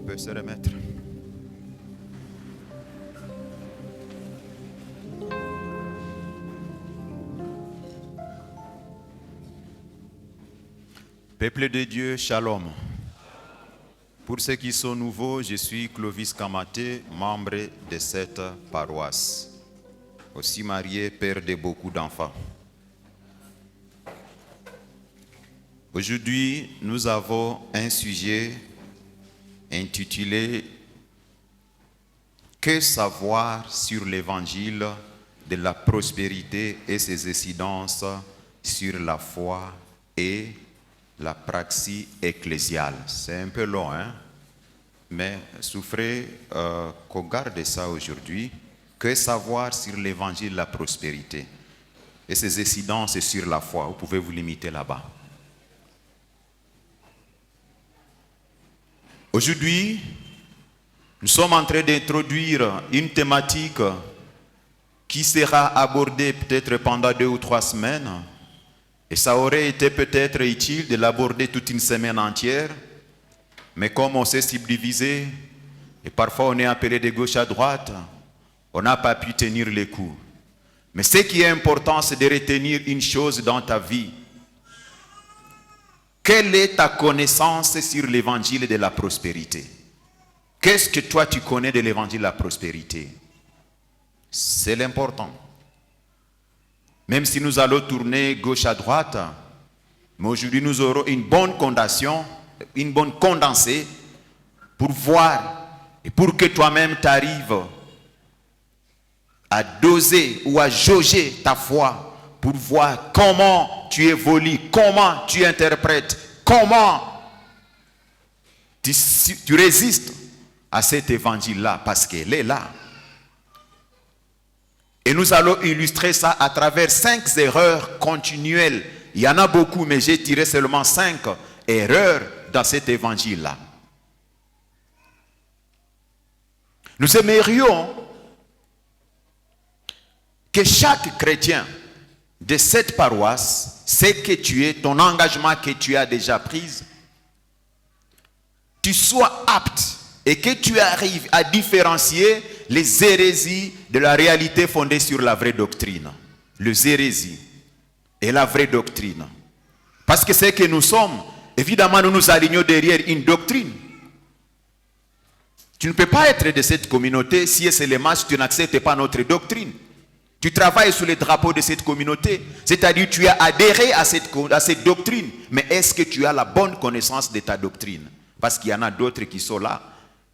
peut se remettre. Peuple de Dieu, shalom. Pour ceux qui sont nouveaux, je suis Clovis Kamaté, membre de cette paroisse. Aussi marié, père de beaucoup d'enfants. Aujourd'hui, nous avons un sujet intitulé « Que savoir sur l'évangile de la prospérité et ses incidences sur la foi et la praxis ecclésiale ». C'est un peu long, hein? Mais souffrez qu'on garde ça aujourd'hui. Que savoir sur l'évangile de la prospérité et ses incidences sur la foi. Vous pouvez vous limiter là-bas. Aujourd'hui, nous sommes en train d'introduire une thématique qui sera abordée peut-être pendant 2 ou 3 semaines. Et ça aurait été peut-être utile de l'aborder toute une semaine entière. Mais comme on s'est subdivisé, et parfois on est appelé de gauche à droite, on n'a pas pu tenir les coups. Mais ce qui est important, c'est de retenir une chose dans ta vie. Quelle est ta connaissance sur l'évangile de la prospérité? Qu'est-ce que toi tu connais de l'évangile de la prospérité? C'est l'important. Même si nous allons tourner gauche à droite, mais aujourd'hui nous aurons une bonne condensation, une bonne condensée pour voir et pour que toi-même tu arrives à doser ou à jauger ta foi pour voir comment tu évolues, comment tu interprètes, comment tu résistes à cet évangile-là, parce qu'elle est là. Et nous allons illustrer ça à travers 5 erreurs continuelles. Il y en a beaucoup, mais j'ai tiré seulement 5 erreurs dans cet évangile-là. Nous aimerions que chaque chrétien de cette paroisse, ce que tu es, ton engagement que tu as déjà pris, tu sois apte et que tu arrives à différencier les hérésies de la réalité fondée sur la vraie doctrine. Les hérésies et la vraie doctrine. Parce que c'est que nous sommes, évidemment nous nous alignons derrière une doctrine. Tu ne peux pas être de cette communauté si seulement tu n'acceptes pas notre doctrine. Tu travailles sous le drapeau de cette communauté, c'est-à-dire tu as adhéré à cette doctrine. Mais est-ce que tu as la bonne connaissance de ta doctrine? Parce qu'il y en a d'autres qui sont là,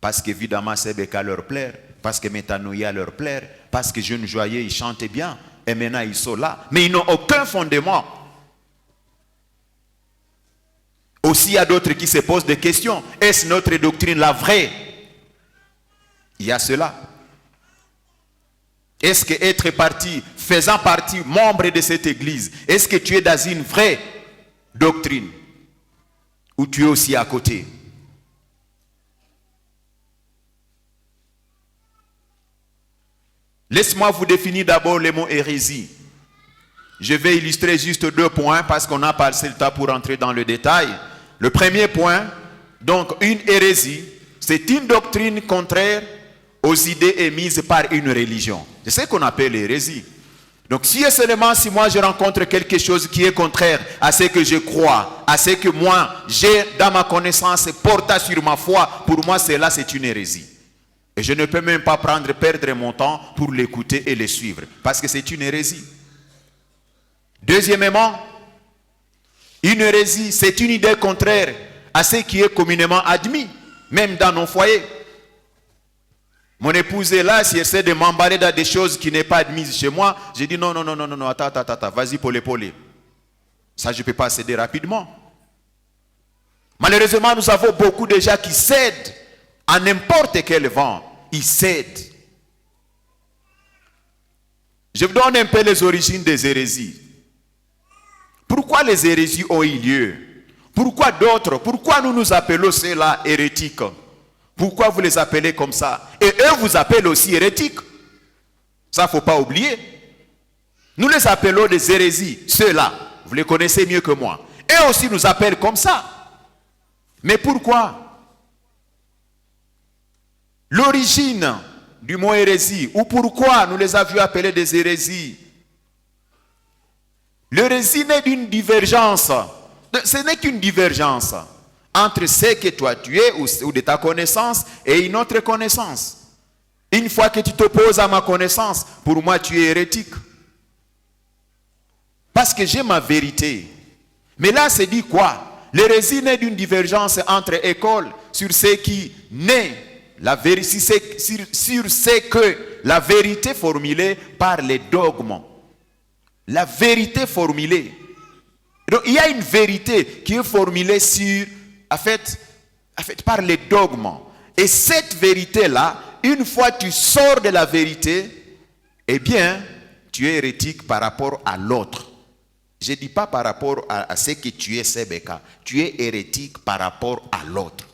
parce qu'évidemment Sebeka leur plaire, parce que Métanoïa leur plaire, parce que Jeune Joyeux, ils chantent bien, et maintenant ils sont là. Mais ils n'ont aucun fondement. Aussi, il y a d'autres qui se posent des questions. Est-ce notre doctrine la vraie? Il y a cela. Est-ce que être parti, faisant partie, membre de cette église, est-ce que tu es dans une vraie doctrine? Ou tu es aussi à côté? Laisse-moi vous définir d'abord le mot hérésie. Je vais illustrer juste 2 points parce qu'on a passé le temps pour entrer dans le détail. Le premier point, donc une hérésie, c'est une doctrine contraire aux idées émises par une religion. C'est ce qu'on appelle l'hérésie. Donc si moi je rencontre quelque chose qui est contraire à ce que je crois, à ce que moi j'ai dans ma connaissance portant sur ma foi, pour moi cela c'est une hérésie. Et je ne peux même pas perdre mon temps pour l'écouter et le suivre, parce que c'est une hérésie. Deuxièmement, une hérésie, c'est une idée contraire à ce qui est communément admis, même dans nos foyers. Mon épouse est là, si elle essaie de m'emballer dans des choses qui n'est pas admises chez moi, j'ai dit non, attends, vas-y pour l'épauler. Ça, je ne peux pas céder rapidement. Malheureusement, nous avons beaucoup de gens qui cèdent à n'importe quel vent. Ils cèdent. Je vous donne un peu les origines des hérésies. Pourquoi les hérésies ont eu lieu? Pourquoi d'autres? Pourquoi nous nous appelons ceux-là hérétiques? Pourquoi vous les appelez comme ça? Et eux vous appellent aussi hérétiques. Ça, il ne faut pas oublier. Nous les appelons des hérésies, ceux-là. Vous les connaissez mieux que moi. Eux aussi nous appellent comme ça. Mais pourquoi? l'origine du mot hérésie, ou pourquoi nous les avions appelés des hérésies. L'hérésie n'est d'une divergence. Ce n'est qu'une divergence entre ce que toi tu es ou de ta connaissance et une autre connaissance. Une fois que tu t'opposes à ma connaissance, pour moi tu es hérétique. Parce que j'ai ma vérité. Mais là, c'est dit quoi? L'hérésie n'est d'une divergence entre écoles sur ce qui naît, la vérité, sur ce que la vérité formulée par les dogmes. La vérité formulée. Donc, il y a une vérité qui est formulée par les dogmes. Et cette vérité-là, une fois que tu sors de la vérité, eh bien, tu es hérétique par rapport à l'autre. Je ne dis pas par rapport à ce que tu es, Sebeka. Tu es hérétique par rapport à l'autre.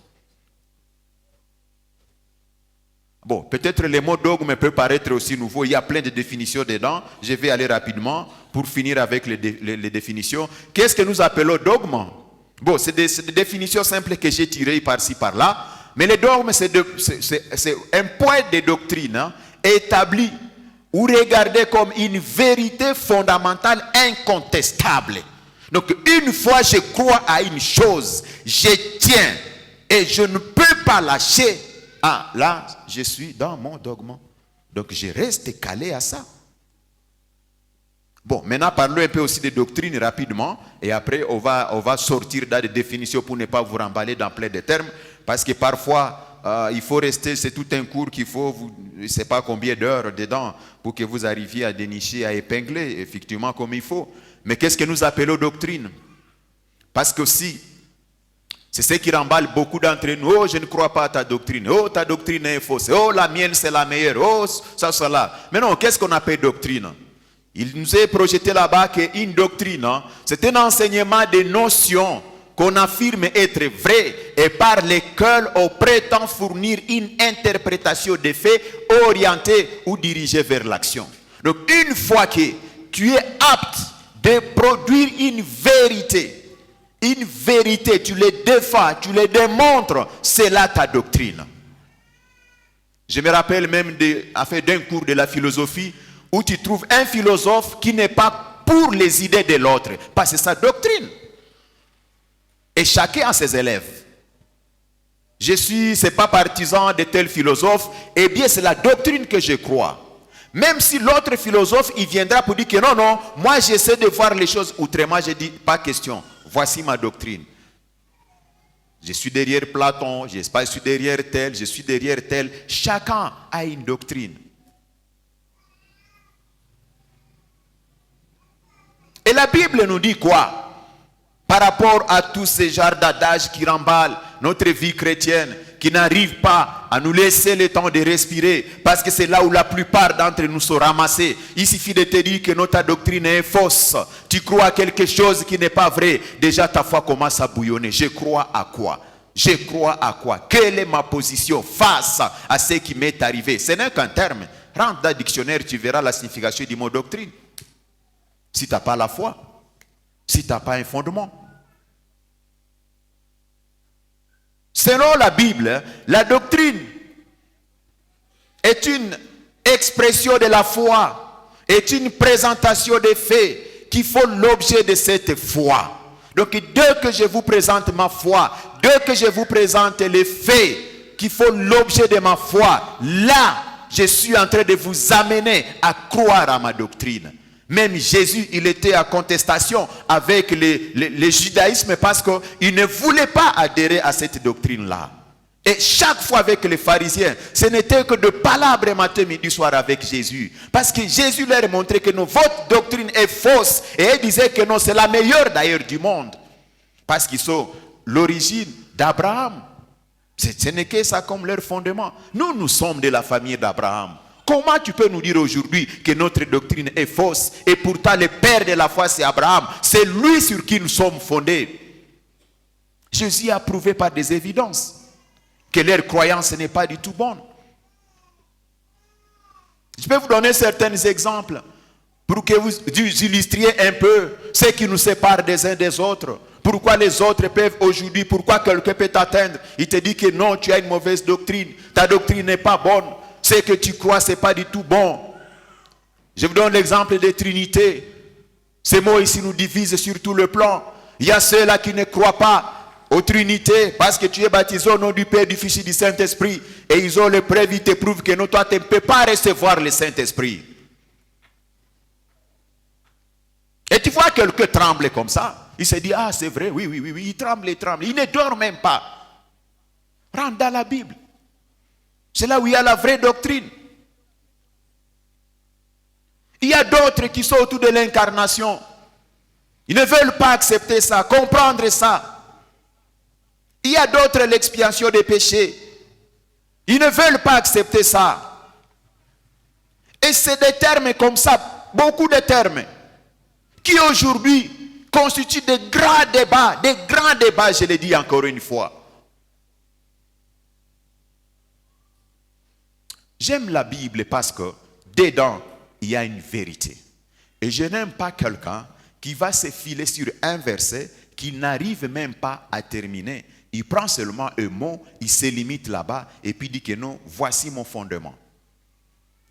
Bon, peut-être le mot dogme peut paraître aussi nouveau. Il y a plein de définitions dedans. Je vais aller rapidement pour finir avec les définitions. Qu'est-ce que nous appelons dogme? Bon, c'est des définitions simples que j'ai tirées par-ci, par-là. Mais le dogme, c'est un point de doctrine établi ou regardé comme une vérité fondamentale incontestable. Donc, une fois je crois à une chose, je tiens et je ne peux pas lâcher. Ah, là, je suis dans mon dogme. Donc, je reste calé à ça. Bon, maintenant, parlons un peu aussi de doctrine rapidement. Et après, on va sortir dans des définitions pour ne pas vous remballer dans plein de termes. Parce que parfois, il faut rester, c'est tout un cours qu'il faut, je ne sais pas combien d'heures dedans, pour que vous arriviez à dénicher, à épingler, effectivement, comme il faut. Mais qu'est-ce que nous appelons doctrine? Parce que si, c'est ce qui remballe beaucoup d'entre nous. Oh, je ne crois pas à ta doctrine. Oh, ta doctrine est fausse. Oh, la mienne, c'est la meilleure. Oh, ça, là. Mais non, qu'est-ce qu'on appelle doctrine? Il nous est projeté là-bas qu'une doctrine, c'est un enseignement de notions qu'on affirme être vrai et par lesquelles on prétend fournir une interprétation des faits orientée ou dirigée vers l'action. Donc, une fois que tu es apte de produire une vérité, tu les défends, tu les démontres, c'est là ta doctrine. Je me rappelle même d'un cours de la philosophie où tu trouves un philosophe qui n'est pas pour les idées de l'autre, parce que c'est sa doctrine. Et chacun a ses élèves. C'est pas partisan de tel philosophe, eh bien c'est la doctrine que je crois. Même si l'autre philosophe, il viendra pour dire que non, moi j'essaie de voir les choses autrement, je dis pas question. Voici ma doctrine. Je suis derrière Platon, je suis derrière tel, je suis derrière tel. Chacun a une doctrine. Et la Bible nous dit quoi? Par rapport à tous ces genres d'adages qui remballent notre vie chrétienne, qui n'arrivent pas à nous laisser le temps de respirer, parce que c'est là où la plupart d'entre nous sont ramassés. Il suffit de te dire que notre doctrine est fausse. Tu crois à quelque chose qui n'est pas vrai. Déjà ta foi commence à bouillonner. Je crois à quoi? Je crois à quoi? Quelle est ma position face à ce qui m'est arrivé? Ce n'est qu'un terme. Rentre dans le dictionnaire, tu verras la signification du mot doctrine. Si tu n'as pas la foi, si tu n'as pas un fondement. Selon la Bible, la doctrine est une expression de la foi, est une présentation des faits qui font l'objet de cette foi. Donc, dès que je vous présente ma foi, dès que je vous présente les faits qui font l'objet de ma foi, là, je suis en train de vous amener à croire à ma doctrine. Même Jésus, il était en contestation avec le judaïsme parce qu'il ne voulait pas adhérer à cette doctrine-là. Et chaque fois avec les pharisiens, ce n'était que de palabres matin, midi, soir avec Jésus. Parce que Jésus leur montrait que votre doctrine est fausse. Et il disait que non, c'est la meilleure d'ailleurs du monde. Parce qu'ils sont l'origine d'Abraham. Ce n'est que ça comme leur fondement. Nous sommes de la famille d'Abraham. Comment tu peux nous dire aujourd'hui que notre doctrine est fausse et pourtant le père de la foi c'est Abraham, c'est lui sur qui nous sommes fondés. Jésus a prouvé par des évidences que leur croyance n'est pas du tout bonne. Je peux vous donner certains exemples pour que vous illustriez un peu ce qui nous sépare des uns des autres. Pourquoi les autres peuvent aujourd'hui, pourquoi quelqu'un peut t'atteindre? Il te dit que non, tu as une mauvaise doctrine. Ta doctrine n'est pas bonne. Ce que tu crois, ce n'est pas du tout bon. Je vous donne l'exemple des trinités. Ces mots ici nous divisent sur tout le plan. Il y a ceux-là qui ne croient pas aux trinités parce que tu es baptisé au nom du Père, du Fils et du Saint-Esprit. Et ils ont les preuves, ils te prouvent que non, toi, tu ne peux pas recevoir le Saint-Esprit. Et tu vois quelqu'un trembler comme ça. Il se dit, ah c'est vrai, oui, il tremble. Il ne dort même pas. Rentre dans la Bible. C'est là où il y a la vraie doctrine. Il y a d'autres qui sont autour de l'incarnation. Ils ne veulent pas accepter ça, comprendre ça. Il y a d'autres, l'expiation des péchés. Ils ne veulent pas accepter ça. Et c'est des termes comme ça, beaucoup de termes, qui aujourd'hui constituent de grands débats, je le dis encore une fois. J'aime la Bible parce que dedans, il y a une vérité. Et je n'aime pas quelqu'un qui va se filer sur un verset qu'il n'arrive même pas à terminer. Il prend seulement un mot, il se limite là-bas et puis dit que non, voici mon fondement.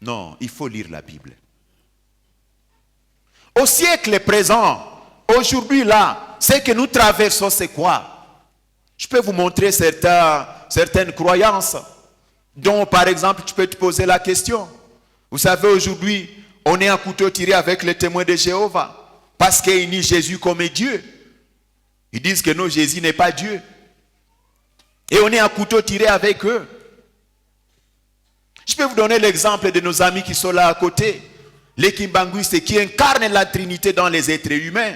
Non, il faut lire la Bible. Au siècle présent, aujourd'hui là, ce que nous traversons, c'est quoi? Je peux vous montrer certaines croyances dont, par exemple, tu peux te poser la question. Vous savez, aujourd'hui, on est un couteau tiré avec les témoins de Jéhovah parce qu'ils nient Jésus comme Dieu. Ils disent que non, Jésus n'est pas Dieu. Et on est un couteau tiré avec eux. Je peux vous donner l'exemple de nos amis qui sont là à côté. Les Kimbanguistes qui incarnent la Trinité dans les êtres humains.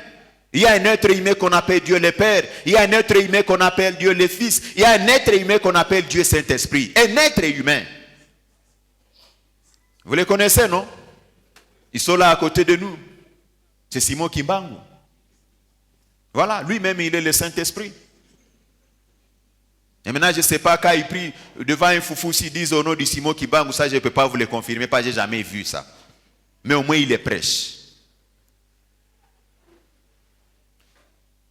Il y a un être humain qu'on appelle Dieu le Père. Il y a un être humain qu'on appelle Dieu le Fils. Il y a un être humain qu'on appelle Dieu Saint-Esprit. Un être humain. Vous les connaissez, non? Ils sont là à côté de nous. C'est Simon Kimbangu. Voilà, lui-même, il est le Saint-Esprit. Et maintenant, je ne sais pas, quand il prie devant un foufou, s'il dit au nom du Simon Kimbangu, ça, je ne peux pas vous le confirmer, parce que je n'ai jamais vu ça. Mais au moins, il est prêche.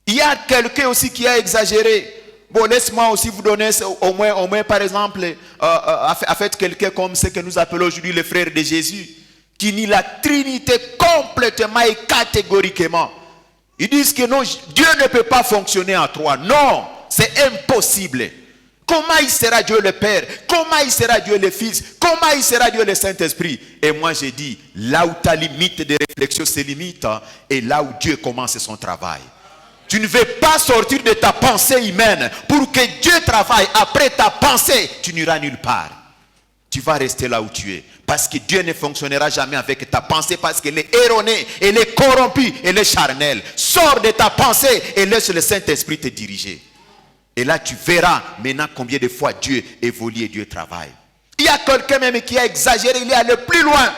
Il y a quelqu'un aussi qui a exagéré. Bon, laisse-moi aussi vous donner au moins par exemple, en fait, quelqu'un comme ce que nous appelons aujourd'hui les frères de Jésus, qui nie la Trinité complètement et catégoriquement. Ils disent que non, Dieu ne peut pas fonctionner en trois. Non, c'est impossible. Comment il sera Dieu le Père? Comment il sera Dieu le Fils? Comment il sera Dieu le Saint-Esprit? Et moi j'ai dit, là où ta limite de réflexion se limite, et là où Dieu commence son travail. Tu ne veux pas sortir de ta pensée humaine pour que Dieu travaille après ta pensée. Tu n'iras nulle part. Tu vas rester là où tu es. Parce que Dieu ne fonctionnera jamais avec ta pensée parce qu'elle est erronée, elle est corrompue, elle est charnelle. Sors de ta pensée et laisse le Saint-Esprit te diriger. Et là tu verras maintenant combien de fois Dieu évolue et Dieu travaille. Il y a quelqu'un même qui a exagéré, il est allé plus loin.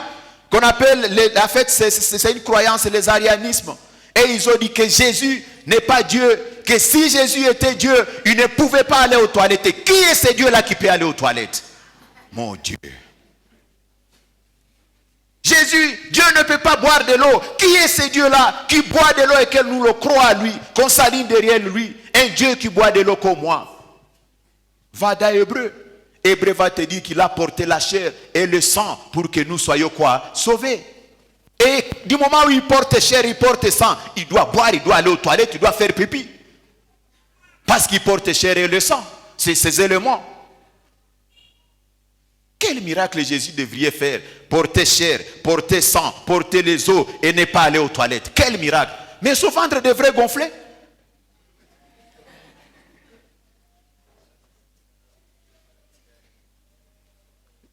Qu'on appelle, en fait c'est une croyance, les arianismes. Et ils ont dit que Jésus n'est pas Dieu, que si Jésus était Dieu, il ne pouvait pas aller aux toilettes. Et qui est ce Dieu-là qui peut aller aux toilettes? Mon Dieu. Jésus, Dieu ne peut pas boire de l'eau. Qui est ce Dieu-là qui boit de l'eau et que nous le croyons à lui, qu'on s'aligne derrière lui? Un Dieu qui boit de l'eau comme moi. Va dans Hébreu. Hébreu va te dire qu'il a porté la chair et le sang pour que nous soyons quoi? Sauvés. Et du moment où il porte chair, il porte sang, il doit boire, il doit aller aux toilettes, il doit faire pipi. Parce qu'il porte chair et le sang. C'est ces éléments. Quel miracle Jésus devrait faire? Porter chair, porter sang, porter les os et ne pas aller aux toilettes. Quel miracle! Mais son ventre devrait gonfler.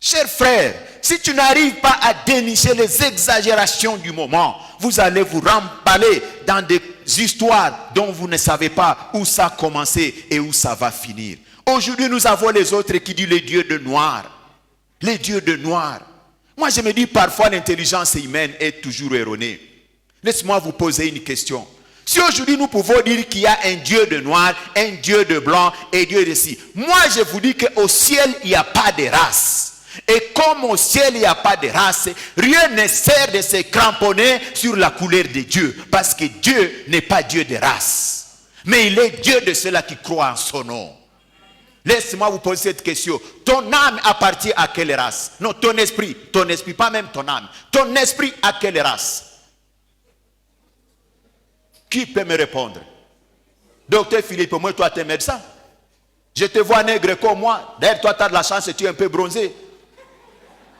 Chers frères, si tu n'arrives pas à dénicher les exagérations du moment, vous allez vous remballer dans des histoires dont vous ne savez pas où ça a commencé et où ça va finir. Aujourd'hui, nous avons les autres qui disent les dieux de noir. Les dieux de noir. Moi, je me dis parfois l'intelligence humaine est toujours erronée. Laisse-moi vous poser une question. Si aujourd'hui nous pouvons dire qu'il y a un Dieu de noir, un Dieu de blanc et Dieu de ci. Moi, je vous dis qu'au ciel, il n'y a pas de race. Et comme au ciel, il n'y a pas de race, rien ne sert de se cramponner sur la couleur de Dieu. Parce que Dieu n'est pas Dieu de race. Mais il est Dieu de ceux-là qui croient en son nom. Laisse-moi vous poser cette question. Ton âme appartient à quelle race? Non, ton esprit, pas même ton âme. Ton esprit à quelle race? Qui peut me répondre? Docteur Philippe, moi, toi, tu es médecin. Je te vois nègre comme moi. D'ailleurs, toi, tu as de la chance et tu es un peu bronzé.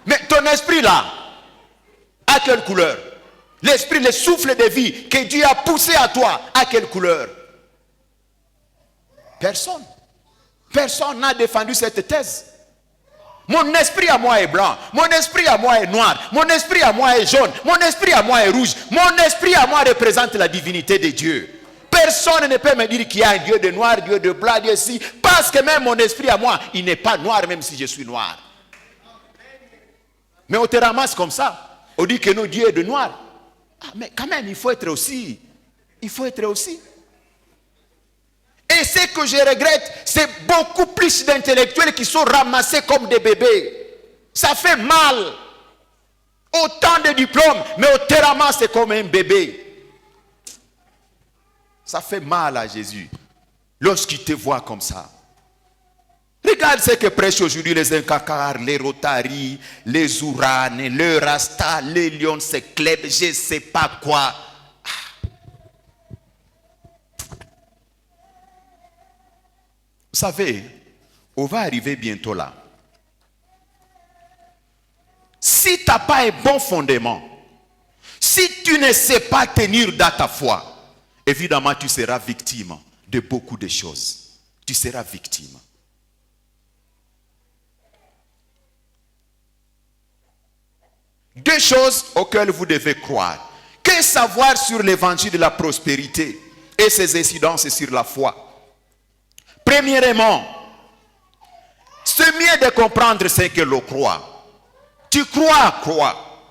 Mais ton esprit, là, à quelle couleur? L'esprit, le souffle de vie que Dieu a poussé à toi, à quelle couleur? Personne. Personne n'a défendu cette thèse. Mon esprit à moi est blanc. Mon esprit à moi est noir. Mon esprit à moi est jaune. Mon esprit à moi est rouge. Mon esprit à moi représente la divinité de Dieu. Personne ne peut me dire qu'il y a un Dieu de noir, Dieu de blanc, Dieu ci. Parce que même mon esprit à moi, il n'est pas noir même si je suis noir. Mais on te ramasse comme ça. On dit que non, Dieu est de noir. Ah, mais quand même, il faut être aussi. Il faut être aussi. Et ce que je regrette, c'est beaucoup plus d'intellectuels qui sont ramassés comme des bébés. Ça fait mal. Autant de diplômes, mais on te ramasse comme un bébé. Ça fait mal à Jésus lorsqu'il te voit comme ça. Regarde ce que prêchent aujourd'hui les Nkakar, les Rotary, les Ouranes, les Rasta, les Lions, les Clubs, je ne sais pas quoi. Vous savez, on va arriver bientôt là. Si tu n'as pas un bon fondement, si tu ne sais pas tenir dans ta foi, évidemment tu seras victime de beaucoup de choses. Tu seras victime. Deux choses auxquelles vous devez croire. Que savoir sur l'évangile de la prospérité et ses incidences sur la foi? Premièrement, c'est mieux de comprendre ce que l'on croit. Tu crois à quoi?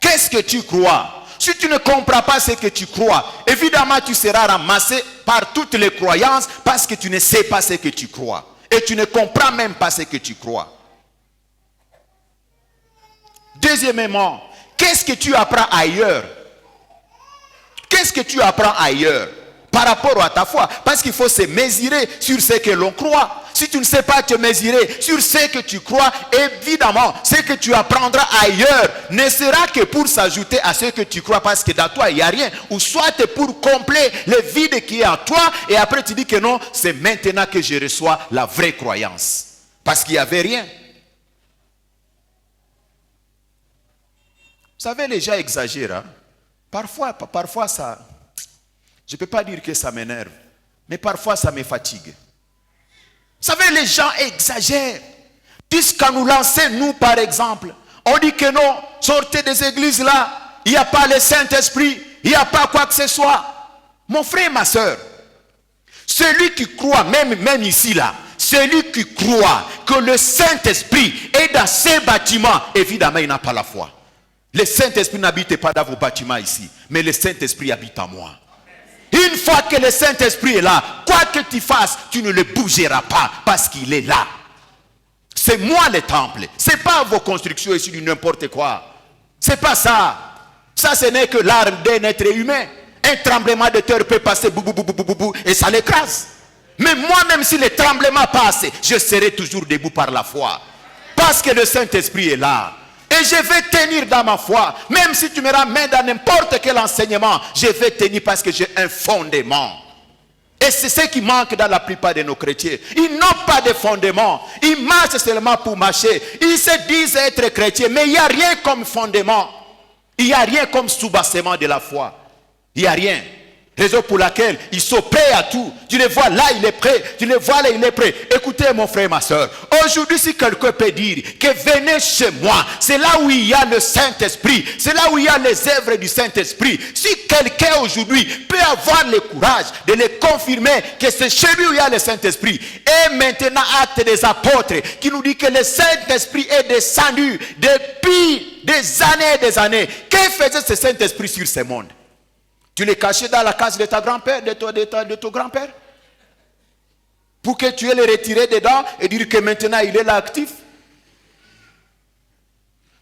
Qu'est-ce que tu crois? Si tu ne comprends pas ce que tu crois, évidemment tu seras ramassé par toutes les croyances parce que tu ne sais pas ce que tu crois. Et tu ne comprends même pas ce que tu crois. Deuxièmement, qu'est-ce que tu apprends ailleurs? Qu'est-ce que tu apprends ailleurs par rapport à ta foi? Parce qu'il faut se mesurer sur ce que l'on croit. Si tu ne sais pas te mesurer sur ce que tu crois, évidemment, ce que tu apprendras ailleurs ne sera que pour s'ajouter à ce que tu crois, parce que dans toi, il n'y a rien. Ou soit pour combler le vide qui est en toi, et après tu dis que non, c'est maintenant que je reçois la vraie croyance. Parce qu'il n'y avait rien. Vous savez, les gens exagèrent. Hein? Parfois ça... Je ne peux pas dire que ça m'énerve, mais parfois ça me fatigue. Vous savez, les gens exagèrent. Jusqu'à nous lancer, nous par exemple, on dit que non, sortez des églises là, il n'y a pas le Saint-Esprit, il n'y a pas quoi que ce soit. Mon frère, ma soeur, celui qui croit, même ici là, celui qui croit que le Saint-Esprit est dans ces bâtiments, évidemment il n'a pas la foi. Le Saint-Esprit n'habite pas dans vos bâtiments ici, mais le Saint-Esprit habite en moi. Une fois que le Saint-Esprit est là, quoi que tu fasses, tu ne le bougeras pas parce qu'il est là. C'est moi le temple. Ce n'est pas vos constructions ici du n'importe quoi. Ce n'est pas ça. Ça, ce n'est que l'arme d'un être humain. Un tremblement de terre peut passer et ça l'écrase. Mais moi, même si le tremblement passe, je serai toujours debout par la foi. Parce que le Saint-Esprit est là. Et je vais tenir dans ma foi. Même si tu me ramènes dans n'importe quel enseignement, je vais tenir parce que j'ai un fondement. Et c'est ce qui manque dans la plupart de nos chrétiens. Ils n'ont pas de fondement. Ils marchent seulement pour marcher. Ils se disent être chrétiens, mais il n'y a rien comme fondement. Il n'y a rien comme soubassement de la foi. Il n'y a rien. Raison pour laquelle ils sont prêts à tout. Tu les vois là, il est prêt. Tu les vois là, il est prêt. Écoutez mon frère, ma soeur. Aujourd'hui, si quelqu'un peut dire que venez chez moi, c'est là où il y a le Saint-Esprit. C'est là où il y a les œuvres du Saint-Esprit. Si quelqu'un aujourd'hui peut avoir le courage de les confirmer que c'est chez lui où il y a le Saint-Esprit. Et maintenant, Actes des Apôtres qui nous dit que le Saint-Esprit est descendu depuis des années et des années. Que faisait ce Saint-Esprit sur ce monde? Tu l'es caché dans la case de ta grand-père, de ton grand-père, pour que tu aies le retiré dedans et dire que maintenant il est là actif.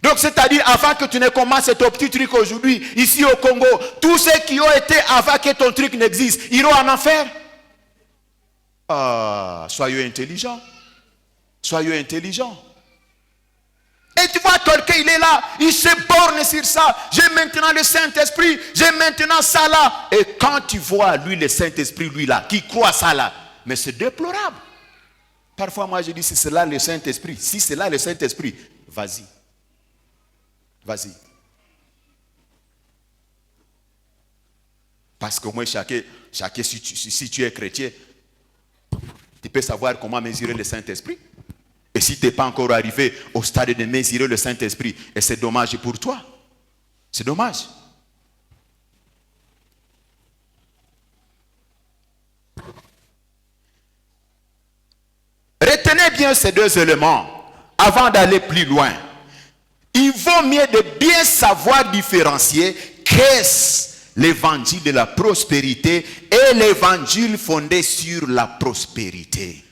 Donc c'est-à-dire avant que tu ne commences ton petit truc aujourd'hui, ici au Congo, tous ceux qui ont été avant que ton truc n'existe, iront en enfer. Soyez intelligents. Soyez intelligents. Et tu vois, quelqu'un, il est là, il se borne sur ça. J'ai maintenant le Saint-Esprit, j'ai maintenant ça là. Et quand tu vois, lui, le Saint-Esprit, lui là, qui croit ça là, mais c'est déplorable. Parfois, moi, je dis, si c'est là le Saint-Esprit, si c'est là le Saint-Esprit, vas-y. Vas-y. Parce que moi, chacun si tu es chrétien, tu peux savoir comment mesurer le Saint-Esprit. Et si tu n'es pas encore arrivé au stade de mesurer le Saint-Esprit, et c'est dommage pour toi. C'est dommage. Retenez bien ces deux éléments avant d'aller plus loin. Il vaut mieux de bien savoir différencier qu'est-ce l'évangile de la prospérité et l'évangile fondé sur la prospérité.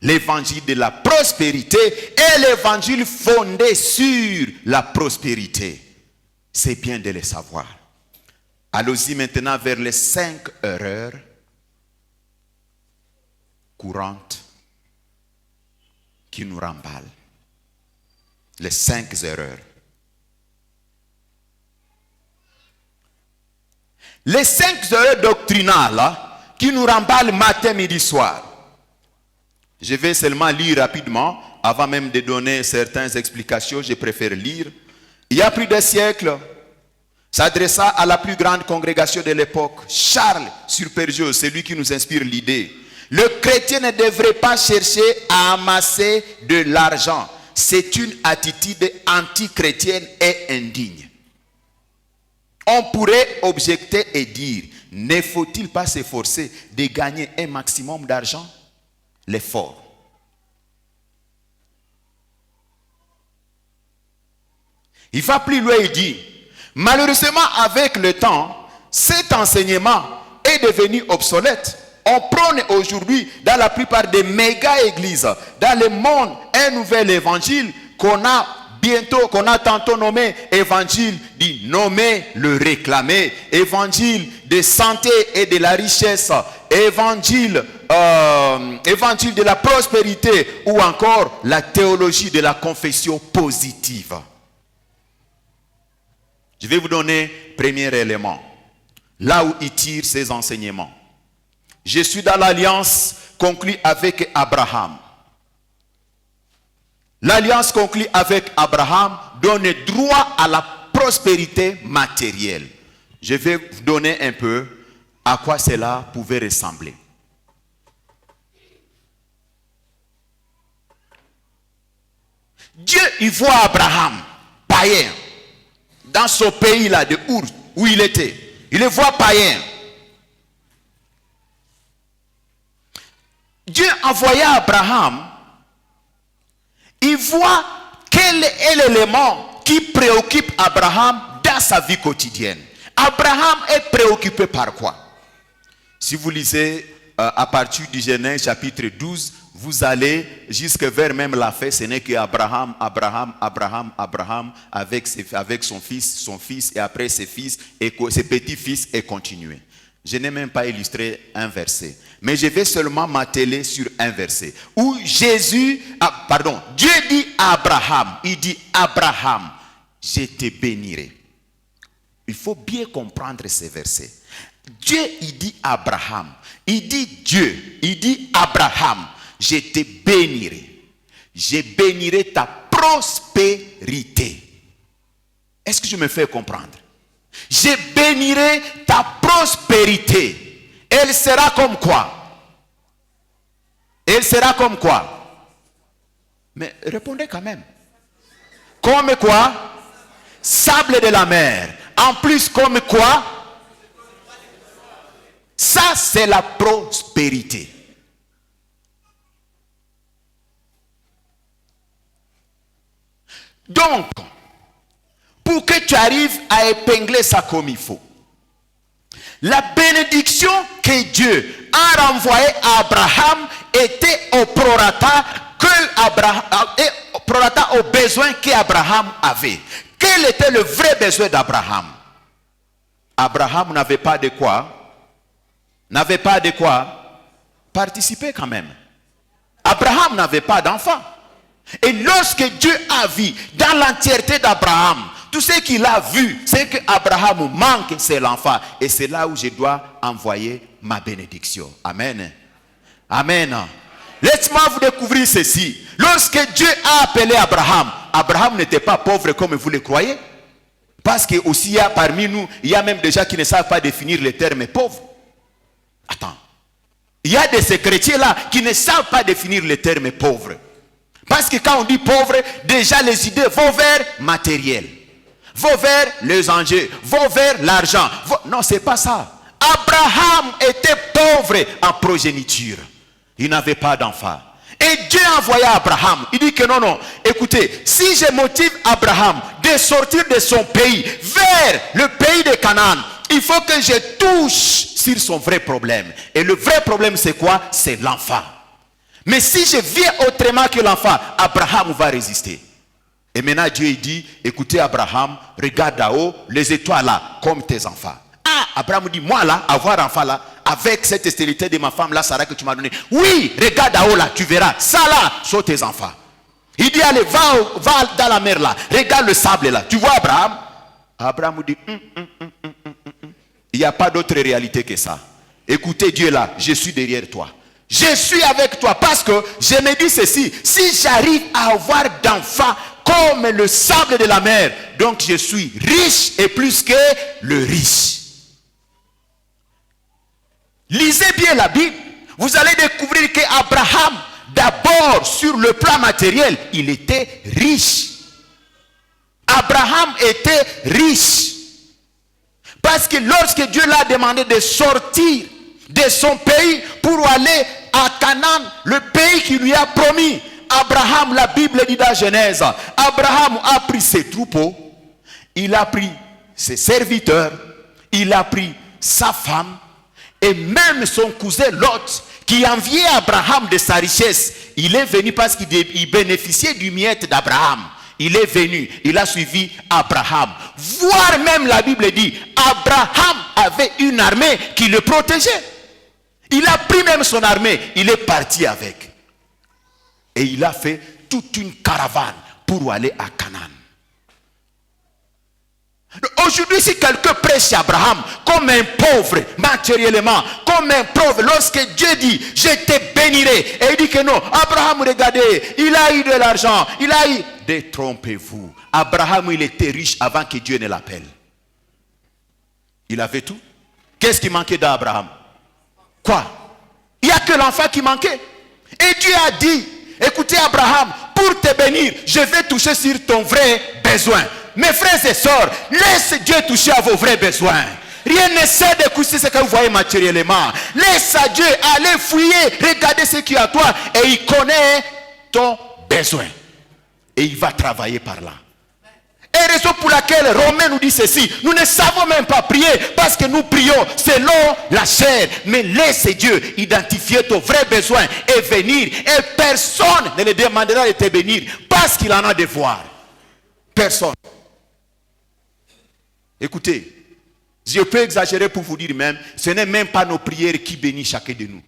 L'évangile de la prospérité et l'évangile fondé sur la prospérité. C'est bien de les savoir. Allons-y maintenant vers les 5 erreurs courantes qui nous remballent. Les 5 erreurs. Les 5 erreurs doctrinales qui nous remballent matin, midi, soir. Je vais seulement lire rapidement, avant même de donner certaines explications, je préfère lire. Il y a plus de siècles, s'adressa à la plus grande congrégation de l'époque, Charles Spurgeon, celui qui nous inspire l'idée. Le chrétien ne devrait pas chercher à amasser de l'argent. C'est une attitude anti-chrétienne et indigne. On pourrait objecter et dire, ne faut-il pas s'efforcer de gagner un maximum d'argent? L'effort. Il va plus loin, il dit, malheureusement avec le temps, cet enseignement est devenu obsolète. On prône aujourd'hui dans la plupart des méga-églises, dans le monde, un nouvel évangile qu'on a tantôt nommé évangile dit nommer, le réclamer, évangile de santé et de la richesse, évangile de la prospérité ou encore la théologie de la confession positive. Je vais vous donner premier élément, là où il tire ses enseignements. Je suis dans l'alliance conclue avec Abraham. L'alliance conclue avec Abraham donne droit à la prospérité matérielle. Je vais vous donner un peu à quoi cela pouvait ressembler. Dieu, il voit Abraham, païen, dans son pays là de Our, où il était. Il le voit païen. Dieu envoya Abraham, il voit quel est l'élément qui préoccupe Abraham dans sa vie quotidienne. Abraham est préoccupé par quoi? Si vous lisez à partir du Genèse chapitre 12, vous allez jusque vers même la fin, ce n'est que Abraham, avec son fils et après ses fils et ses petits-fils et continué. Je n'ai même pas illustré un verset, mais je vais seulement m'atteler sur un verset où Dieu dit à Abraham, il dit Abraham, je te bénirai. Il faut bien comprendre ces versets. Dieu, il dit Abraham, il dit Abraham, je te bénirai. Je bénirai ta prospérité. Est-ce que je me fais comprendre? Je bénirai ta prospérité. Elle sera comme quoi? Elle sera comme quoi? Mais répondez quand même. Comme quoi? Sable de la mer. En plus, comme quoi? Ça, c'est la prospérité. Donc, pour que tu arrives à épingler ça comme il faut, la bénédiction que Dieu a renvoyée à Abraham était au prorata aux besoins qu'Abraham avait. Quel était le vrai besoin d'Abraham? Abraham n'avait pas de quoi? N'avait pas de quoi? Participez quand même. Abraham n'avait pas d'enfant. Et lorsque Dieu a vu dans l'entièreté d'Abraham, tout ce qu'il a vu, c'est qu'Abraham manque, c'est l'enfant. Et c'est là où je dois envoyer ma bénédiction. Amen. Amen. Laissez-moi vous découvrir ceci. Lorsque Dieu a appelé Abraham, Abraham n'était pas pauvre comme vous le croyez. Parce que aussi, il y a parmi nous, il y a même des gens qui ne savent pas définir le terme pauvre. Attends. Il y a de ces chrétiens-là qui ne savent pas définir le terme pauvre. Parce que quand on dit pauvre, déjà les idées vont vers matériel, vont vers les enjeux, vont vers l'argent. Non, c'est pas ça. Abraham était pauvre en progéniture. Il n'avait pas d'enfant. Et Dieu a envoyé Abraham. Il dit que non, écoutez, si je motive Abraham de sortir de son pays vers le pays de Canaan, il faut que je touche sur son vrai problème. Et le vrai problème, c'est quoi? C'est l'enfant. Mais si je viens autrement que l'enfant, Abraham va résister. Et maintenant Dieu dit, écoutez Abraham, regarde là-haut, les étoiles là, comme tes enfants. Ah, Abraham dit, moi là, avoir enfant là, avec cette stérilité de ma femme là, Sarah que tu m'as donné. Oui, regarde là-haut là, tu verras. Ça là, sont tes enfants. Il dit, allez, va dans la mer là, regarde le sable là. Tu vois Abraham? Abraham dit, il n'y a pas d'autre réalité que ça. Écoutez Dieu là, je suis derrière toi. Je suis avec toi parce que je me dis ceci. Si j'arrive à avoir d'enfants comme le sable de la mer, donc je suis riche et plus que le riche. Lisez bien la Bible. Vous allez découvrir qu'Abraham, d'abord sur le plan matériel, il était riche. Abraham était riche. Parce que lorsque Dieu l'a demandé de sortir de son pays pour aller à Canaan, le pays qu'il lui a promis, Abraham, la Bible dit dans Genèse, Abraham a pris ses troupeaux, il a pris ses serviteurs, il a pris sa femme, et même son cousin Lot, qui enviait Abraham de sa richesse, il est venu parce qu'il bénéficiait du miette d'Abraham. Il est venu, il a suivi Abraham. Voire même la Bible dit, Abraham avait une armée qui le protégeait. Il a pris même son armée, il est parti avec. Et il a fait toute une caravane pour aller à Canaan. Aujourd'hui, si quelqu'un prêche Abraham comme un pauvre, matériellement, comme un pauvre, lorsque Dieu dit, je te bénirai, et il dit que non, Abraham, regardez, il a eu de l'argent, il a eu... Détrompez-vous. Abraham, il était riche avant que Dieu ne l'appelle. Il avait tout. Qu'est-ce qui manquait d'Abraham? Quoi? Il n'y a que l'enfant qui manquait. Et Dieu a dit, écoutez Abraham, pour te bénir, je vais toucher sur ton vrai besoin. Mes frères et sœurs, laisse Dieu toucher à vos vrais besoins. Rien ne sert d'écouter ce que vous voyez matériellement. Laisse à Dieu aller fouiller, regarder ce qu'il y a à toi, et il connaît ton besoin. Et il va travailler par là. Et raison pour laquelle Romain nous dit ceci, nous ne savons même pas prier parce que nous prions selon la chair. Mais laisse Dieu identifier ton vrai besoin et venir. Et personne ne le demandera de te bénir parce qu'il en a devoir. Personne. Écoutez, je peux exagérer pour vous dire même, ce n'est même pas nos prières qui bénissent chacun de nous.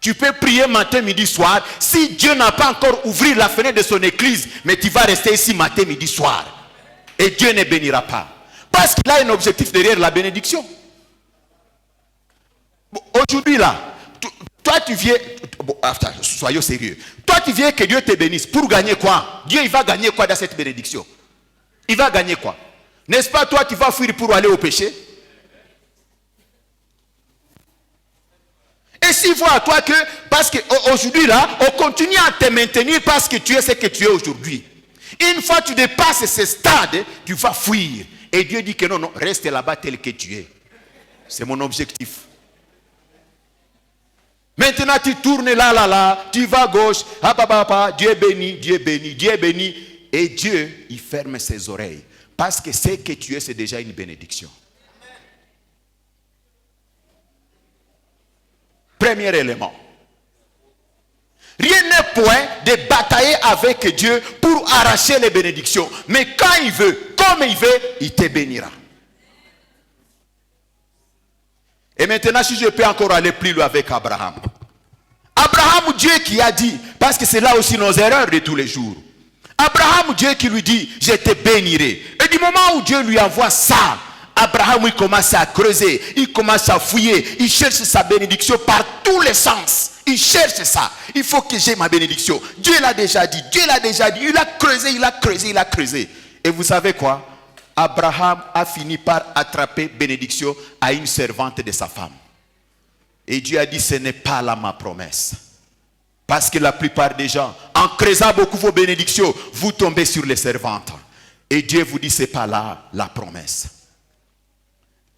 Tu peux prier matin, midi, soir. Si Dieu n'a pas encore ouvert la fenêtre de son église, mais tu vas rester ici matin, midi, soir. Et Dieu ne bénira pas. Parce qu'il a un objectif derrière la bénédiction. Aujourd'hui là, toi tu viens, soyons sérieux. Toi tu viens que Dieu te bénisse. Pour gagner quoi? Dieu il va gagner quoi dans cette bénédiction? Il va gagner quoi? N'est-ce pas toi tu vas fuir pour aller au péché? Et s'il voit à toi que, parce qu'aujourd'hui là, on continue à te maintenir parce que tu es ce que tu es aujourd'hui. Une fois que tu dépasses ce stade, tu vas fuir. Et Dieu dit que non, reste là-bas tel que tu es. C'est mon objectif. Maintenant tu tournes là, tu vas à gauche, Dieu bénit, Dieu bénit, Dieu bénit. Et Dieu, il ferme ses oreilles. Parce que ce que tu es, c'est déjà une bénédiction. Premier élément. Rien n'est point de batailler avec Dieu pour arracher les bénédictions. Mais quand il veut, comme il veut, il te bénira. Et maintenant, si je peux encore aller plus loin avec Abraham. Abraham, Dieu qui a dit, parce que c'est là aussi nos erreurs de tous les jours. Abraham, Dieu qui lui dit, je te bénirai. Et du moment où Dieu lui envoie ça, Abraham, il commence à creuser, il commence à fouiller, il cherche sa bénédiction par tous les sens. Il cherche ça. Il faut que j'ai ma bénédiction. Dieu l'a déjà dit, Dieu l'a déjà dit. Il a creusé, il a creusé, il a creusé. Et vous savez quoi? Abraham a fini par attraper bénédiction à une servante de sa femme. Et Dieu a dit, ce n'est pas là ma promesse. Parce que la plupart des gens, en creusant beaucoup vos bénédictions, vous tombez sur les servantes. Et Dieu vous dit, ce n'est pas là la promesse.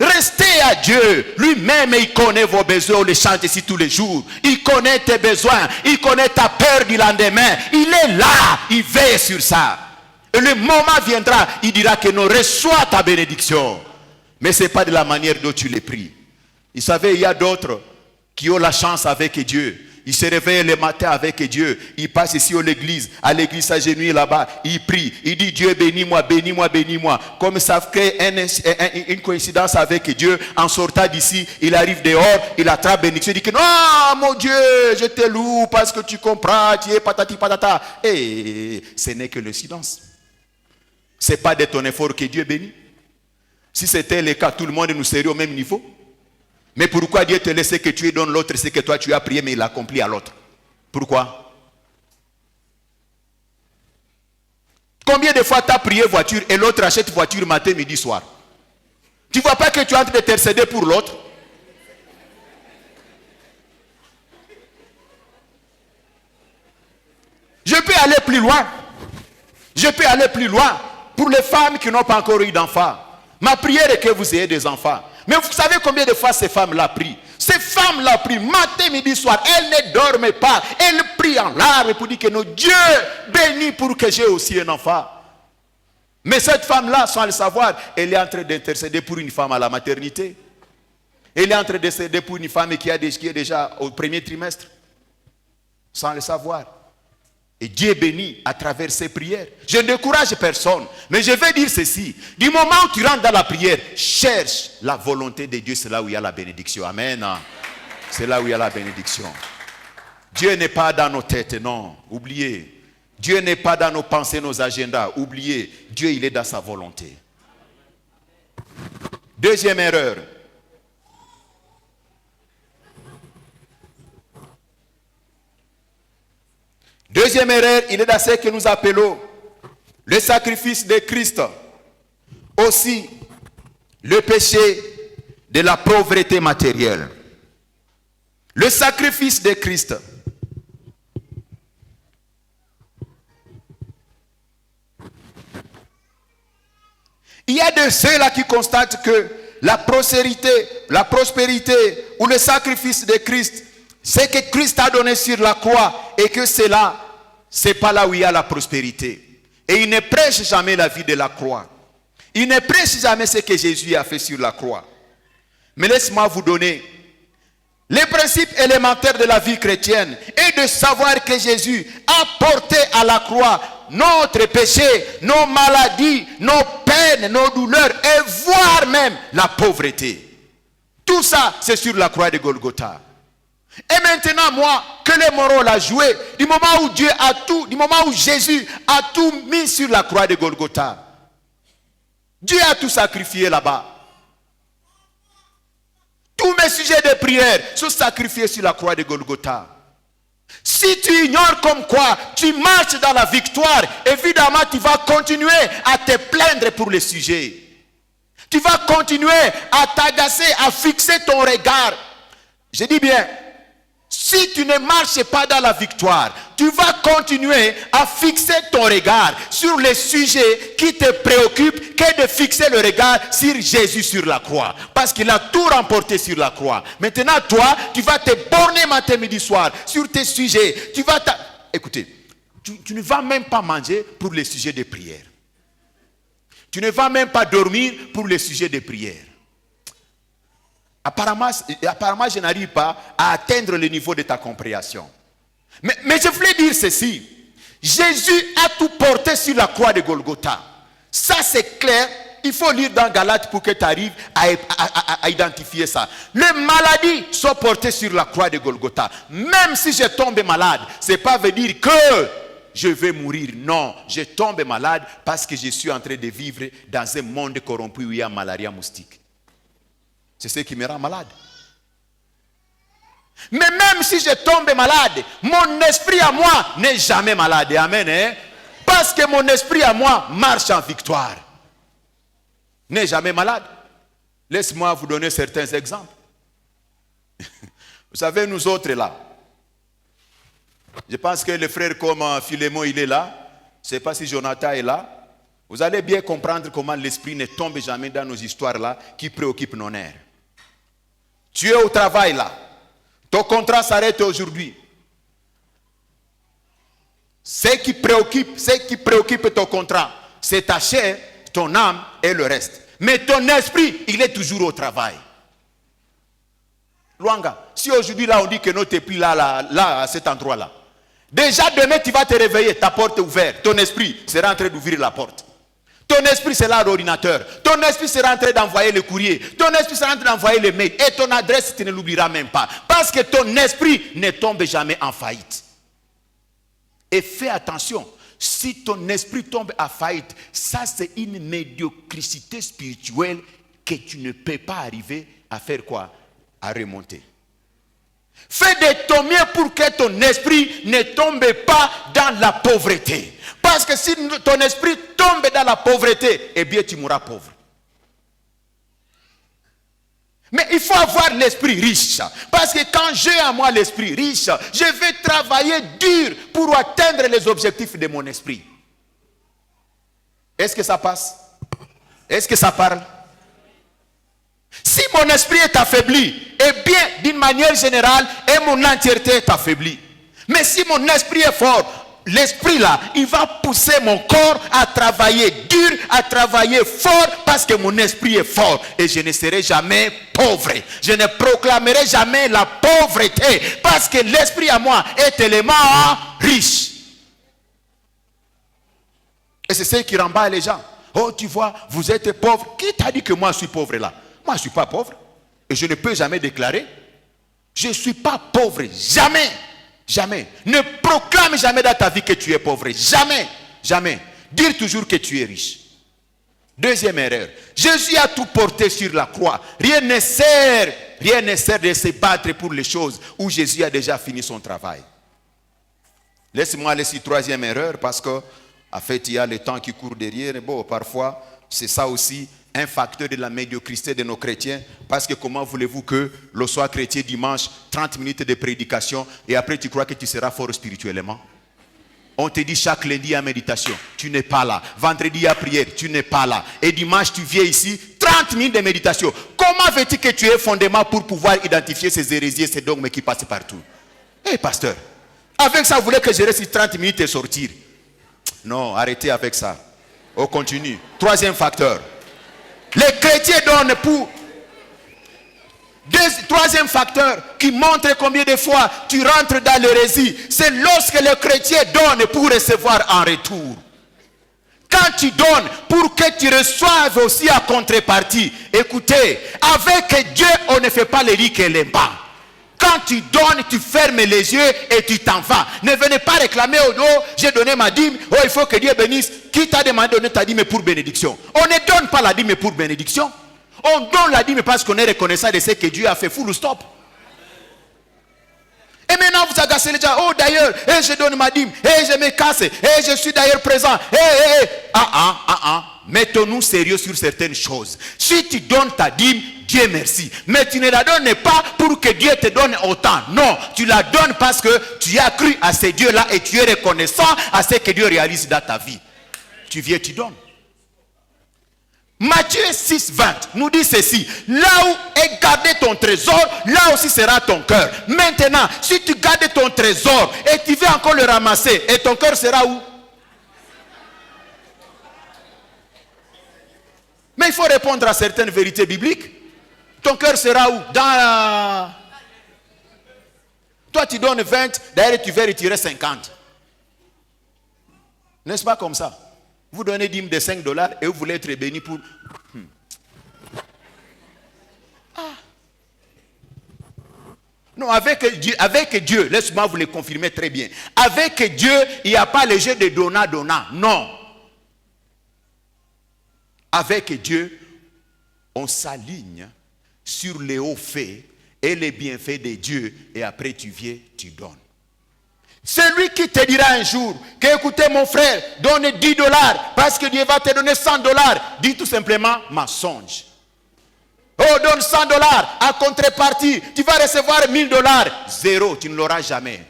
Restez à Dieu. Lui-même, il connaît vos besoins. On les chante ici tous les jours. Il connaît tes besoins. Il connaît ta peur du lendemain. Il est là. Il veille sur ça. Et le moment viendra, il dira que non, reçois ta bénédiction. Mais ce n'est pas de la manière dont tu l'as pris. Vous savez, il y a d'autres qui ont la chance avec Dieu. Ils se réveillent le matin avec Dieu. Ils passent ici à l'église s'agenouillent là-bas. Ils prient. Ils disent, Dieu bénis-moi, bénis-moi, bénis-moi. Comme ça crée une coïncidence avec Dieu. En sortant d'ici, il arrive dehors, il attrape bénédiction. Il dit que non, mon Dieu, je te loue parce que tu comprends, tu es patati patata. Et ce n'est que le silence. Ce n'est pas de ton effort que Dieu bénit. Si c'était le cas, tout le monde nous serait au même niveau. Mais pourquoi Dieu te laisse que tu aies donné l'autre, c'est que toi tu as prié, mais il accomplit à l'autre? Pourquoi? Combien de fois tu as prié voiture et l'autre achète voiture matin, midi, soir? Tu ne vois pas que tu es en train d'intercéder pour l'autre? Je peux aller plus loin. Je peux aller plus loin. Pour les femmes qui n'ont pas encore eu d'enfants, ma prière est que vous ayez des enfants. Mais vous savez combien de fois ces femmes-là prient? Ces femmes-là prient matin, midi, soir. Elles ne dorment pas. Elles prient en larmes pour dire que nos Dieu bénit pour que j'ai aussi un enfant. Mais cette femme-là, sans le savoir, elle est en train d'intercéder pour une femme à la maternité. Elle est en train d'intercéder pour une femme qui est déjà au premier trimestre. Sans le savoir. Et Dieu bénit à travers ses prières. Je ne décourage personne. Mais je vais dire ceci. Du moment où tu rentres dans la prière, cherche la volonté de Dieu. C'est là où il y a la bénédiction. Amen. C'est là où il y a la bénédiction. Dieu n'est pas dans nos têtes, non. Oubliez. Dieu n'est pas dans nos pensées, nos agendas. Oubliez. Dieu, il est dans sa volonté. Deuxième erreur. Deuxième erreur, il est dans ce que nous appelons le sacrifice de Christ. Aussi, le péché de la pauvreté matérielle. Le sacrifice de Christ. Il y a de ceux-là qui constatent que la prospérité ou le sacrifice de Christ, c'est que Christ a donné sur la croix et que c'est là, c'est pas là où il y a la prospérité. Et il ne prêche jamais la vie de la croix. Il ne prêche jamais ce que Jésus a fait sur la croix. Mais laisse-moi vous donner les principes élémentaires de la vie chrétienne et de savoir que Jésus a porté à la croix notre péché, nos maladies, nos peines, nos douleurs et voire même la pauvreté. Tout ça, c'est sur la croix de Golgotha. Et maintenant, moi, que le moral a joué, du moment où Dieu a tout, du moment où Jésus a tout mis sur la croix de Golgotha, Dieu a tout sacrifié là-bas. Tous mes sujets de prière sont sacrifiés sur la croix de Golgotha. Si tu ignores comme quoi tu marches dans la victoire, évidemment tu vas continuer à te plaindre pour les sujets. Tu vas continuer à t'agacer, à fixer ton regard. Je dis bien, si tu ne marches pas dans la victoire, tu vas continuer à fixer ton regard sur les sujets qui te préoccupent que de fixer le regard sur Jésus sur la croix. Parce qu'il a tout remporté sur la croix. Maintenant, toi, tu vas te borner matin, midi, soir sur tes sujets. Écoutez, tu ne vas même pas manger pour les sujets de prière. Tu ne vas même pas dormir pour les sujets de prière. Apparemment, je n'arrive pas à atteindre le niveau de ta compréhension. Mais je voulais dire ceci. Jésus a tout porté sur la croix de Golgotha. Ça, c'est clair. il faut lire dans Galates pour que tu arrives à identifier ça. Les maladies sont portées sur la croix de Golgotha. Même si je tombe malade, ce n'est pas veut dire que je vais mourir. Non, je tombe malade parce que je suis en train de vivre dans un monde corrompu où il y a malaria moustique. C'est ce qui me rend malade. Mais même si je tombe malade, mon esprit à moi n'est jamais malade. Amen. Hein? Parce que mon esprit à moi marche en victoire. N'est jamais malade. Laisse-moi vous donner certains exemples. Vous savez, nous autres là, je pense que le frère comme Philémon il est là. Je ne sais pas si Jonathan est là. Vous allez bien comprendre comment l'esprit ne tombe jamais dans nos histoires là qui préoccupent nos nerfs. Tu es au travail là. Ton contrat s'arrête aujourd'hui. Ce qui préoccupe ton contrat, c'est ta chair, ton âme et le reste. Mais ton esprit, il est toujours au travail. Luanga, si aujourd'hui là on dit que non, tu n'es plus là, à cet endroit-là. Déjà demain tu vas te réveiller, ta porte est ouverte. Ton esprit sera en train d'ouvrir la porte. Ton esprit sera à l'ordinateur. Ton esprit sera en train d'envoyer le courrier. Ton esprit sera en train d'envoyer les mails. Et ton adresse, tu ne l'oublieras même pas. Parce que ton esprit ne tombe jamais en faillite. Et fais attention. Si ton esprit tombe en faillite, ça c'est une médiocrité spirituelle que tu ne peux pas arriver à faire quoi? À remonter. Fais de ton mieux pour que ton esprit ne tombe pas dans la pauvreté. Parce que si ton esprit tombe dans la pauvreté, eh bien tu mourras pauvre. Mais il faut avoir l'esprit riche. Parce que quand j'ai en moi l'esprit riche, je vais travailler dur pour atteindre les objectifs de mon esprit. Est-ce que ça passe? Est-ce que ça parle? Si mon esprit est affaibli, eh bien, d'une manière générale, et mon entièreté est affaiblie. Mais si mon esprit est fort, l'esprit là, il va pousser mon corps à travailler dur, à travailler fort, parce que mon esprit est fort. Et je ne serai jamais pauvre. Je ne proclamerai jamais la pauvreté, parce que l'esprit à moi est tellement riche. Et c'est ce qui remballe les gens. Oh, tu vois, vous êtes pauvre. Qui t'a dit que moi je suis pauvre là? Moi je ne suis pas pauvre. Et je ne peux jamais déclarer. Je ne suis pas pauvre. Jamais. Jamais. Ne proclame jamais dans ta vie que tu es pauvre. Jamais. Jamais. Dire toujours que tu es riche. Deuxième erreur. Jésus a tout porté sur la croix. Rien ne sert de se battre pour les choses où Jésus a déjà fini son travail. Laisse-moi aller sur troisième erreur parce que, en fait, il y a le temps qui court derrière. Bon, parfois, c'est ça aussi un facteur de la médiocrité de nos chrétiens. Parce que comment voulez-vous que le soir chrétien dimanche, 30 minutes de prédication et après tu crois que tu seras fort spirituellement? On te dit chaque lundi il y a méditation, tu n'es pas là. Vendredi il y a prière, tu n'es pas là. Et dimanche tu viens ici, 30 minutes de méditation. Comment veux-tu que tu aies fondement pour pouvoir identifier ces hérésies et ces dogmes qui passent partout? Hé pasteur, avec ça vous voulez que je reste 30 minutes et sortir? Non, arrêtez avec ça. On continue. Troisième facteur. Les chrétiens donnent pour... Troisième facteur qui montre combien de fois tu rentres dans l'hérésie, c'est lorsque les chrétiens donnent pour recevoir en retour. Quand tu donnes pour que tu reçoives aussi en contrepartie, écoutez, avec Dieu on ne fait pas les riz et les bas. Quand tu donnes, tu fermes les yeux et tu t'en vas. Ne venez pas réclamer, oh non, j'ai donné ma dîme, oh il faut que Dieu bénisse. Qui t'a demandé de donner ta dîme pour bénédiction? On ne donne pas la dîme pour bénédiction. On donne la dîme parce qu'on est reconnaissant de ce que Dieu a fait. Full stop. Et maintenant vous agacez les gens. Oh d'ailleurs, je donne ma dîme, je me casse, je suis d'ailleurs présent. Mettons-nous sérieux sur certaines choses. Si tu donnes ta dîme, Dieu merci. Mais tu ne la donnes pas pour que Dieu te donne autant. Non, tu la donnes parce que tu as cru à ces dieux-là et tu es reconnaissant à ce que Dieu réalise dans ta vie. Tu viens, tu donnes. Matthieu 6, 20 nous dit ceci. Là où est gardé ton trésor, là aussi sera ton cœur. Maintenant, si tu gardes ton trésor et tu veux encore le ramasser, et ton cœur sera où? Mais il faut répondre à certaines vérités bibliques. Ton cœur sera où? Dans... Toi tu donnes 20, d'ailleurs tu veux retirer 50. N'est-ce pas comme ça? Vous donnez 10 de 5 dollars et vous voulez être béni pour... Non, avec Dieu, laisse-moi vous le confirmer très bien. Avec Dieu, il n'y a pas le jeu de donnant. Non. Avec Dieu, on s'aligne sur les hauts faits et les bienfaits de Dieu. Et après tu viens, tu donnes. Celui qui te dira un jour que, écoutez mon frère, donne 10 dollars parce que Dieu va te donner 100 dollars. Dis tout simplement mensonge. Oh, donne 100 dollars à contrepartie. Tu vas recevoir 1000 dollars. Zéro, tu ne l'auras jamais.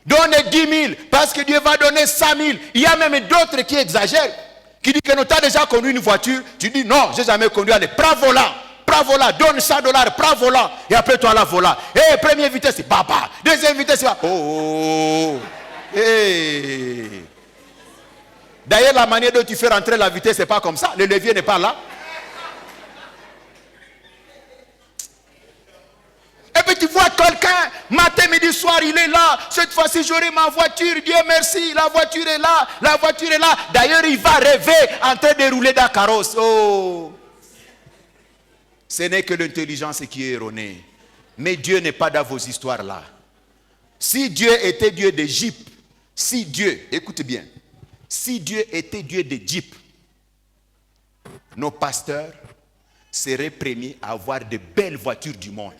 Donne 10 000 parce que Dieu va donner 100 000. Il y a même d'autres qui exagèrent. Qui disent que tu as déjà conduit une voiture. Tu dis non, je n'ai jamais conduit. Allez, prends volant. Prends volant, donne 100 dollars, prends volant. Et après toi la volant. Et première vitesse, c'est papa. Deuxième vitesse, c'est papa. Oh. Hey. D'ailleurs, la manière dont tu fais rentrer la vitesse, c'est pas comme ça. Le levier n'est pas là. Et puis tu vois quelqu'un, matin, midi, soir, il est là. Cette fois-ci, j'aurai ma voiture. Dieu merci, la voiture est là. La voiture est là. D'ailleurs, il va rêver en train de rouler dans la carrosse. Oh. Ce n'est que l'intelligence qui est erronée. Mais Dieu n'est pas dans vos histoires là. Si Dieu était Dieu d'Égypte, si Dieu, écoutez bien, si Dieu était Dieu d'Égypte, nos pasteurs seraient premiers à avoir de belles voitures du monde.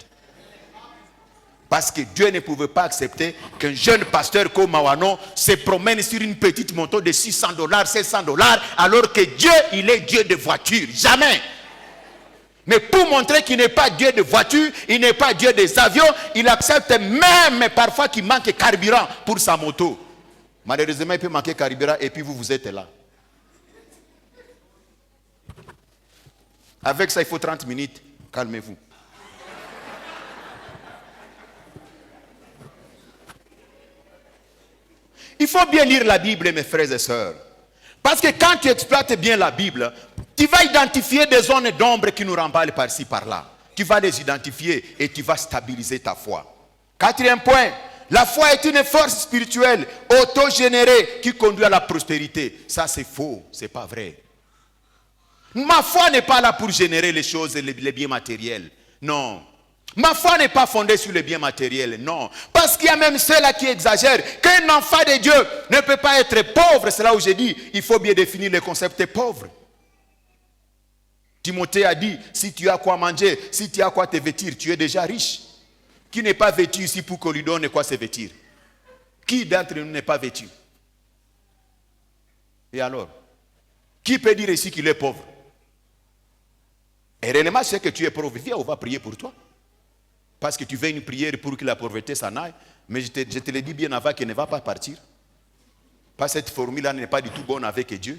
Parce que Dieu ne pouvait pas accepter qu'un jeune pasteur comme Mawano se promène sur une petite moto de 600 dollars, 700 dollars, alors que Dieu, il est Dieu de voitures. Jamais. Mais pour montrer qu'il n'est pas Dieu de voitures, il n'est pas Dieu des avions, il accepte même parfois qu'il manque carburant pour sa moto. Malheureusement, il peut manquer carburant et puis vous êtes là. Avec ça, il faut 30 minutes. Calmez-vous. Il faut bien lire la Bible, mes frères et sœurs. Parce que quand tu exploites bien la Bible, tu vas identifier des zones d'ombre qui nous remballent par-ci, par-là. Tu vas les identifier et tu vas stabiliser ta foi. Quatrième point, la foi est une force spirituelle autogénérée qui conduit à la prospérité. Ça, c'est faux, c'est pas vrai. Ma foi n'est pas là pour générer les choses, les biens matériels. Non. Ma foi n'est pas fondée sur les biens matériels, non. Parce qu'il y a même ceux-là qui exagèrent. Qu'un enfant de Dieu ne peut pas être pauvre. C'est là où j'ai dit, il faut bien définir le concept de pauvre. Timothée a dit, si tu as quoi manger, si tu as quoi te vêtir, tu es déjà riche. Qui n'est pas vêtu ici pour qu'on lui donne quoi se vêtir? Qui d'entre nous n'est pas vêtu? Et alors? Qui peut dire ici qu'il est pauvre? Et réellement, c'est que tu es pauvre. Viens, on va prier pour toi. Parce que tu veux une prière pour que la pauvreté s'en aille. Mais je te l'ai dit bien avant qu'elle ne va pas partir. Parce que cette formule-là n'est pas du tout bonne avec Dieu.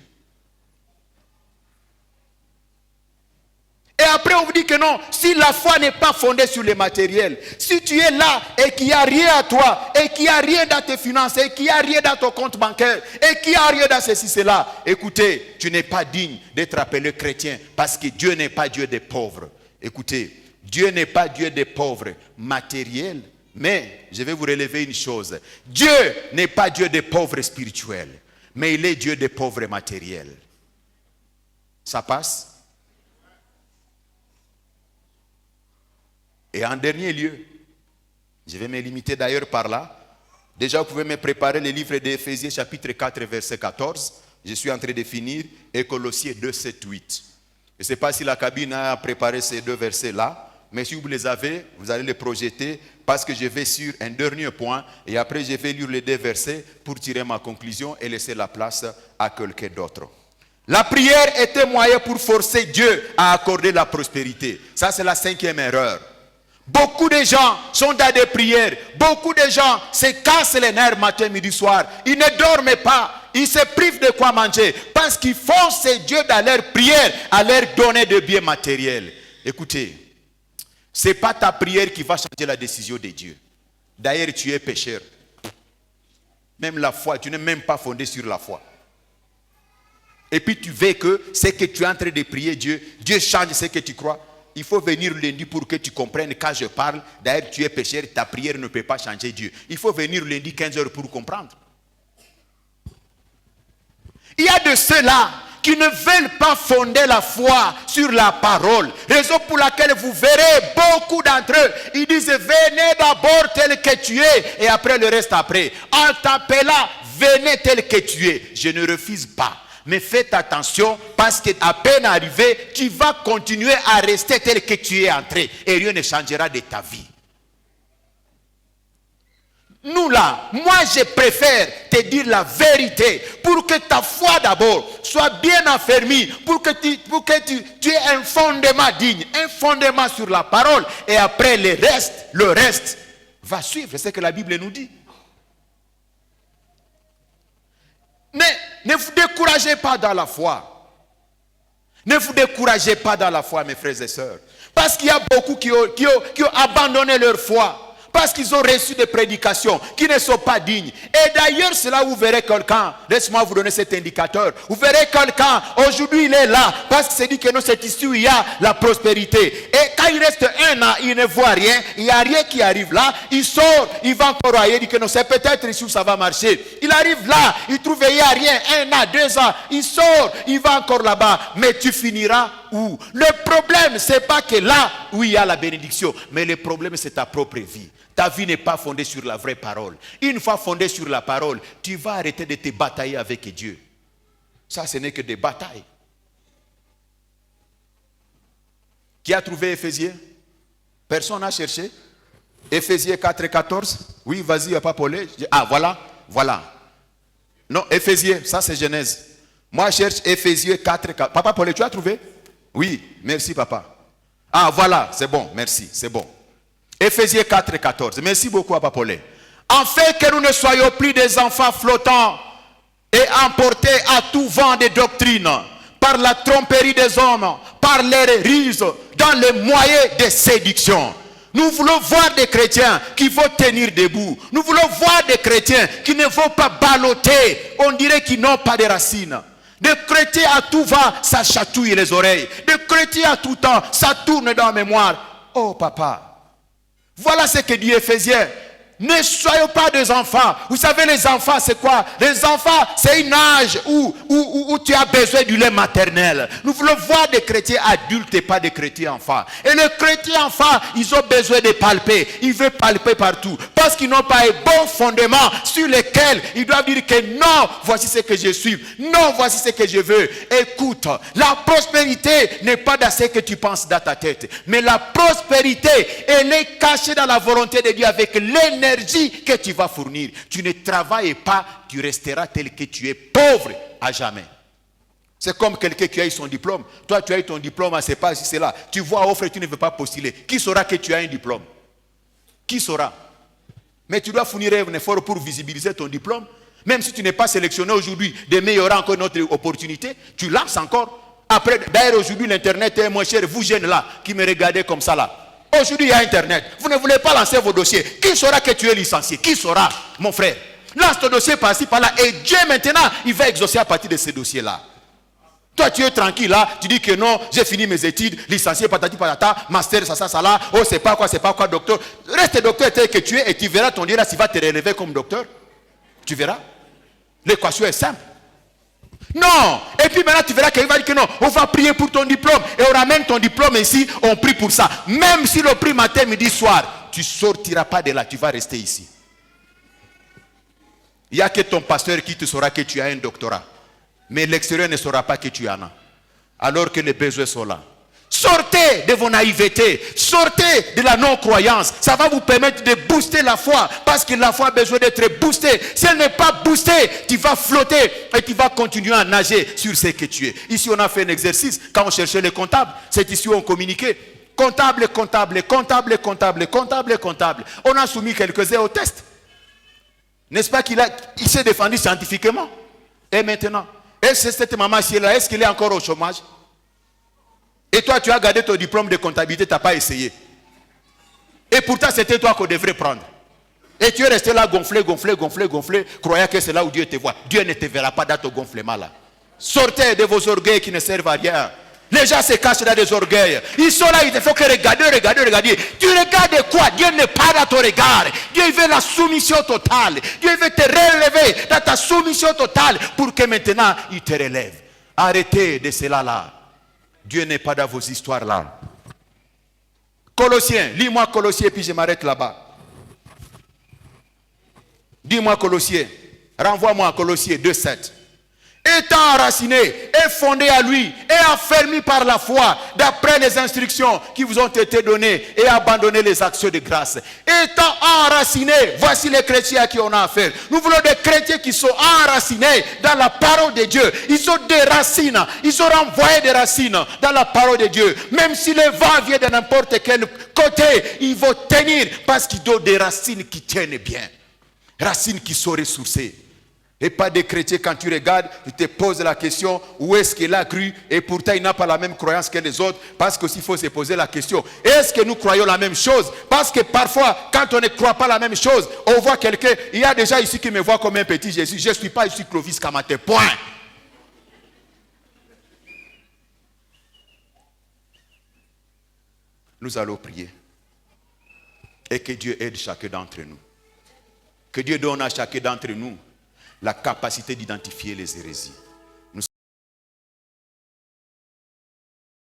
Et après on vous dit que non, si la foi n'est pas fondée sur les matériels, si tu es là et qu'il n'y a rien à toi, et qu'il n'y a rien dans tes finances, et qu'il n'y a rien dans ton compte bancaire, et qu'il n'y a rien dans ceci, cela, écoutez, tu n'es pas digne d'être appelé chrétien, parce que Dieu n'est pas Dieu des pauvres. Écoutez, Dieu n'est pas Dieu des pauvres matériels, mais je vais vous relever une chose. Dieu n'est pas Dieu des pauvres spirituels, mais il est Dieu des pauvres matériels. Ça passe? Et en dernier lieu, je vais me limiter d'ailleurs par là. Déjà, vous pouvez me préparer le livre d'Éphésiens chapitre 4, verset 14. Je suis en train de finir. Et Colossiens 2, 7, 8. Je ne sais pas si la cabine a préparé ces deux versets-là. Mais si vous les avez, vous allez les projeter. Parce que je vais sur un dernier point. Et après, je vais lire les deux versets pour tirer ma conclusion et laisser la place à quelqu'un d'autre. La prière est un moyen pour forcer Dieu à accorder la prospérité. Ça, c'est la 5e erreur. Beaucoup de gens sont dans des prières. Beaucoup de gens se cassent les nerfs matin, midi, soir. Ils ne dorment pas. Ils se privent de quoi manger. Parce qu'ils forcent Dieu dans leur prière à leur donner des biens matériels. Écoutez, ce n'est pas ta prière qui va changer la décision de Dieu. D'ailleurs, tu es pécheur. Même la foi, tu n'es même pas fondé sur la foi. Et puis tu veux que ce que tu es en train de prier Dieu, Dieu change ce que tu crois. Il faut venir lundi pour que tu comprennes quand je parle. D'ailleurs, tu es pécheur, ta prière ne peut pas changer Dieu. Il faut venir lundi 15 heures pour comprendre. Il y a de ceux-là qui ne veulent pas fonder la foi sur la parole. Raison pour laquelle vous verrez beaucoup d'entre eux, ils disent venez d'abord tel que tu es et après le reste après. En t'appelant, venez tel que tu es. Je ne refuse pas. Mais faites attention parce qu'à peine arrivé, tu vas continuer à rester tel que tu es entré et rien ne changera de ta vie. Nous là, moi je préfère te dire la vérité pour que ta foi d'abord soit bien affermie, pour que tu aies un fondement digne, un fondement sur la parole et après le reste va suivre. C'est ce que la Bible nous dit. Mais ne vous découragez pas dans la foi. Ne vous découragez pas dans la foi, mes frères et sœurs. Parce qu'il y a beaucoup qui ont abandonné leur foi. Parce qu'ils ont reçu des prédications qui ne sont pas dignes. Et d'ailleurs, c'est là où vous verrez quelqu'un. Laisse-moi vous donner cet indicateur. Vous verrez quelqu'un, aujourd'hui il est là. Parce que c'est dit que non, c'est ici où il y a la prospérité. Et quand il reste un an, il ne voit rien. Il n'y a rien qui arrive là. Il sort, il va encore ailleurs. Il dit que non, c'est peut-être ici où ça va marcher. Il arrive là, il trouve il n'y a rien. 1 an, 2 ans, il sort, il va encore là-bas. Mais tu finiras où? Le problème, ce n'est pas que là où il y a la bénédiction. Mais le problème, c'est ta propre vie. Ta vie n'est pas fondée sur la vraie parole. Une fois fondée sur la parole, tu vas arrêter de te batailler avec Dieu. Ça, ce n'est que des batailles. Qui a trouvé Éphésiens? Personne n'a cherché. Éphésiens 4 et 14. Oui, vas-y, Papa Paulé. Ah, voilà. Non, Éphésiens, ça c'est Genèse. Moi, je cherche Éphésiens 4 et 14. Papa Paulé, tu as trouvé? Oui, merci, papa. Ah, voilà, c'est bon, merci, c'est bon. Éphésiens 4 et 14. Merci beaucoup, Papa Paulé. En fait que nous ne soyons plus des enfants flottants et emportés à tout vent de doctrine, par la tromperie des hommes, par les ruses, dans les moyens de séduction. Nous voulons voir des chrétiens qui vont tenir debout. Nous voulons voir des chrétiens qui ne vont pas balloter. On dirait qu'ils n'ont pas de racines. Des chrétiens à tout va, ça chatouille les oreilles. Des chrétiens à tout temps, ça tourne dans la mémoire. Oh papa. Voilà ce que dit Éphésiens. Ne soyons pas des enfants. Vous savez, les enfants, c'est quoi? Les enfants, c'est un âge où tu as besoin du lait maternel. Nous voulons voir des chrétiens adultes et pas des chrétiens enfants. Et les chrétiens enfants, ils ont besoin de palper. Ils veulent palper partout. Parce qu'ils n'ont pas un bon fondement sur lequel ils doivent dire que non, voici ce que je suis. Non, voici ce que je veux. Écoute, la prospérité n'est pas dans ce que tu penses dans ta tête. Mais la prospérité, elle est cachée dans la volonté de Dieu avec l'énergie que tu vas fournir. Tu ne travailles pas, tu resteras tel que tu es, pauvre à jamais. C'est comme quelqu'un qui a eu son diplôme. Toi, tu as eu ton diplôme, c'est pas si c'est là. Tu vois offre et tu ne veux pas postuler. Qui saura que tu as un diplôme? Qui saura? Mais tu dois fournir un effort pour visibiliser ton diplôme. Même si tu n'es pas sélectionné aujourd'hui, demain il y aura encore une autre opportunité. Tu lances encore. Après, d'ailleurs aujourd'hui l'internet est moins cher. Vous jeunes là, qui me regardez comme ça là. Aujourd'hui, il y a Internet. Vous ne voulez pas lancer vos dossiers. Qui saura que tu es licencié? Qui saura, mon frère? Lance ton dossier par-ci, par-là. Et Dieu, maintenant, il va exaucer à partir de ces dossiers-là. Toi, tu es tranquille là. Tu dis que non, j'ai fini mes études. Licencié, patati, patata. Master, ça, là. Oh, c'est pas quoi, docteur. Reste docteur tel que tu es et tu verras ton Dieu là s'il va te relever comme docteur. Tu verras. L'équation est simple. Non. Et puis maintenant tu verras qu'il va dire que non, on va prier pour ton diplôme. Et on ramène ton diplôme ici, on prie pour ça. Même si le prix matin, midi, soir, tu ne sortiras pas de là, tu vas rester ici. Il n'y a que ton pasteur qui te saura que tu as un doctorat. Mais l'extérieur ne saura pas que tu en as. Alors que les besoins sont là. Sortez de vos naïvetés, sortez de la non-croyance. Ça va vous permettre de booster la foi. Parce que la foi a besoin d'être boostée. Si elle n'est pas boostée, tu vas flotter et tu vas continuer à nager sur ce que tu es. Ici, on a fait un exercice. Quand on cherchait les comptables, c'est ici où on communiquait. Comptable. On a soumis quelques-uns au test. N'est-ce pas qu'il s'est défendu scientifiquement? Et maintenant, est-ce que cette maman-ci là, est-ce qu'il est encore au chômage? Et toi, tu as gardé ton diplôme de comptabilité, tu n'as pas essayé. Et pourtant, c'était toi qu'on devrait prendre. Et tu es resté là gonflé, croyant que c'est là où Dieu te voit. Dieu ne te verra pas dans ton gonflement là. Sortez de vos orgueils qui ne servent à rien. Les gens se cachent dans des orgueils. Ils sont là, il faut que regarder. Tu regardes quoi? Dieu n'est pas dans ton regard. Dieu veut la soumission totale. Dieu veut te relever dans ta soumission totale pour que maintenant il te relève. Arrêtez de cela là. Dieu n'est pas dans vos histoires là. Colossiens, lis-moi Colossiens puis je m'arrête là-bas. Dis-moi Colossiens. Renvoie-moi à Colossiens 2:7. Étant enraciné et fondé à lui et affermi par la foi d'après les instructions qui vous ont été données et abandonner les actions de grâce. Étant enraciné, voici les chrétiens à qui on a affaire. Nous voulons des chrétiens qui sont enracinés dans la parole de Dieu. Ils ont des racines, ils ont renvoyé des racines dans la parole de Dieu. Même si le vent vient de n'importe quel côté, ils vont tenir parce qu'ils ont des racines qui tiennent bien. Racines qui sont ressourcées. Et pas des chrétiens, quand tu regardes, tu te poses la question, où est-ce qu'il a cru? Et pourtant, il n'a pas la même croyance que les autres. Parce qu'il faut se poser la question, est-ce que nous croyons la même chose? Parce que parfois, quand on ne croit pas la même chose, on voit quelqu'un, il y a des gens ici qui me voient comme un petit Jésus. Je ne suis pas ici Clovis Kamaté, point. Nous allons prier. Et que Dieu aide chacun d'entre nous. Que Dieu donne à chacun d'entre nous la capacité d'identifier les hérésies.